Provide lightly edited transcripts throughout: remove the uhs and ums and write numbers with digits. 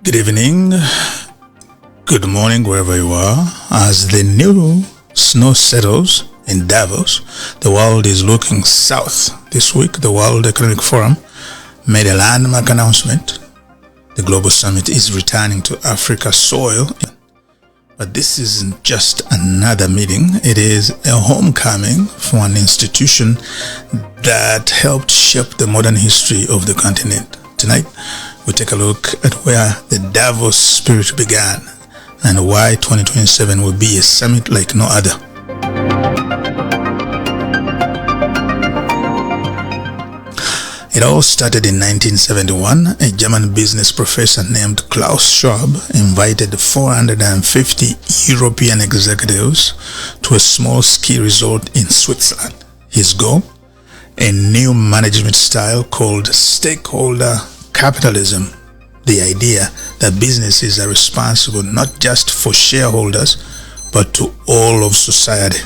Good evening, good morning wherever you are. As the new snow settles in Davos, the world is looking south. This week, the World Economic Forum made a landmark announcement. The Global Summit is returning to Africa's soil. But this isn't just another meeting. It is a homecoming for an institution that helped shape the modern history of the continent. Tonight, we take a look at where the Davos spirit began and why 2027 will be a summit like no other. It all started in 1971. A German business professor named Klaus Schwab invited 450 European executives to a small ski resort in Switzerland. His goal? A new management style called stakeholder capitalism. The idea that businesses are responsible not just for shareholders, but to all of society.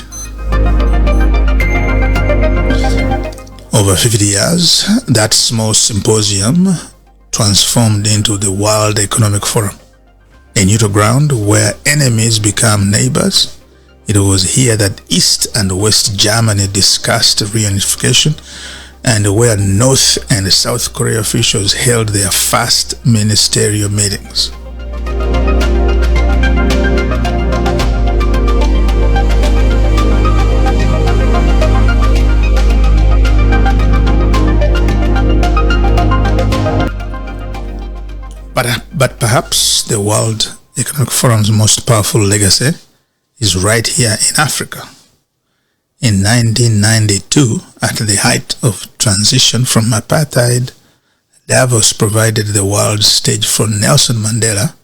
Over 50 years, that small symposium transformed into the World Economic Forum, a neutral ground where enemies become neighbors. It was here that East and West Germany discussed reunification, and where North and South Korea officials held their first ministerial meetings. But perhaps the World Economic Forum's most powerful legacy is right here in Africa. In 1992, at the height of transition from apartheid, Davos provided the world stage for Nelson Mandela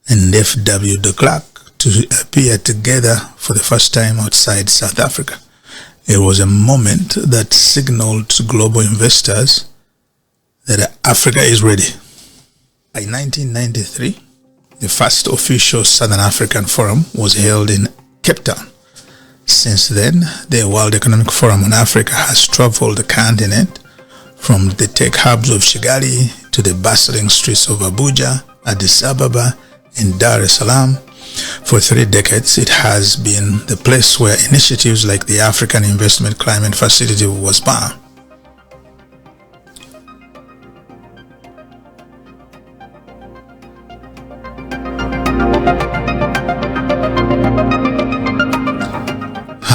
and F.W. de Klerk to appear together for the first time outside South Africa. It was a moment that signaled to global investors that Africa is ready. By 1993, the first official Southern African Forum was held in Cape Town. Since then, the World Economic Forum on Africa has traveled the continent from the tech hubs of Kigali to the bustling streets of Abuja, Addis Ababa, and Dar es Salaam. For 3 decades, it has been the place where initiatives like the African Investment Climate Facility was born.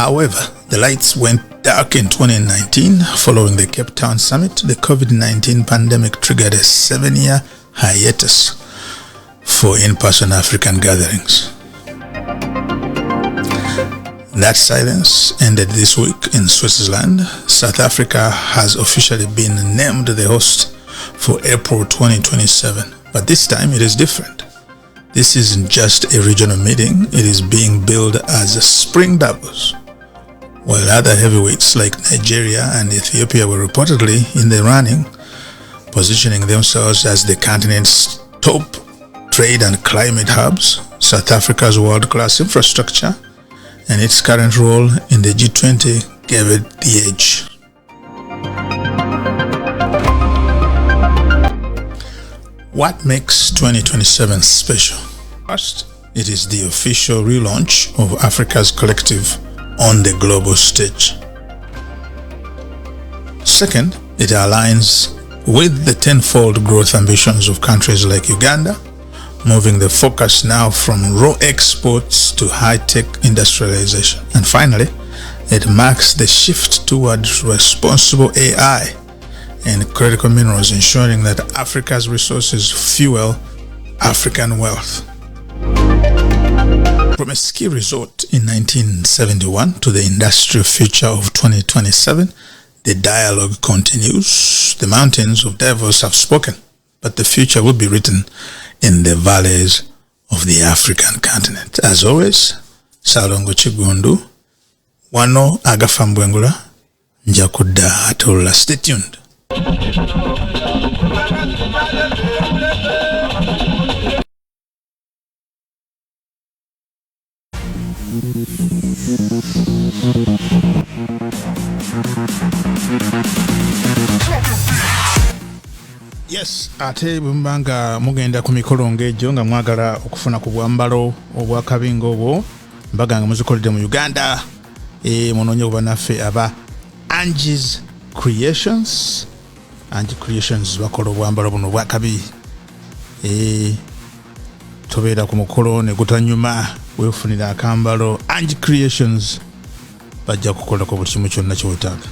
However, the lights went dark in 2019 following the Cape Town summit. The COVID-19 pandemic triggered a 7-year hiatus for in-person African gatherings. That silence ended this week in Switzerland. South Africa has officially been named the host for April 2027, but this time it is different. This isn't just a regional meeting, it is being billed as a spring Davos. While other heavyweights like Nigeria and Ethiopia were reportedly in the running, positioning themselves as the continent's top trade and climate hubs, South Africa's world-class infrastructure and its current role in the G20 gave it the edge. What makes 2027 special? First, it is the official relaunch of Africa's collective on the global stage. Second, it aligns with the tenfold growth ambitions of countries like Uganda, moving the focus now from raw exports to high-tech industrialization. And finally, it marks the shift towards responsible AI and critical minerals, ensuring that Africa's resources fuel African wealth. From a ski resort in 1971 to the industrial future of 2027, the dialogue continues. The mountains of Davos have spoken, but the future will be written in the valleys of the African continent. As always, Salongo Chigundu, Wano Agafambwengula, Njakudda Atola. Stay tuned. Yes, ate bwembanga mugenda ku mikolo ng'egyo nga mwagala okufuna ku bwambalo obwakabingo obwo mbaga nga muzikoledde mu Uganda munoonye bannaffe aba Angie's Creations. Angie Creations bakola obwambalo buno obwakabi. Tobeera ku mukolo ne gutanyuma weefunira akambalo. Angie Creations bajja kukolako buli kimu kyonna ky'otaaga.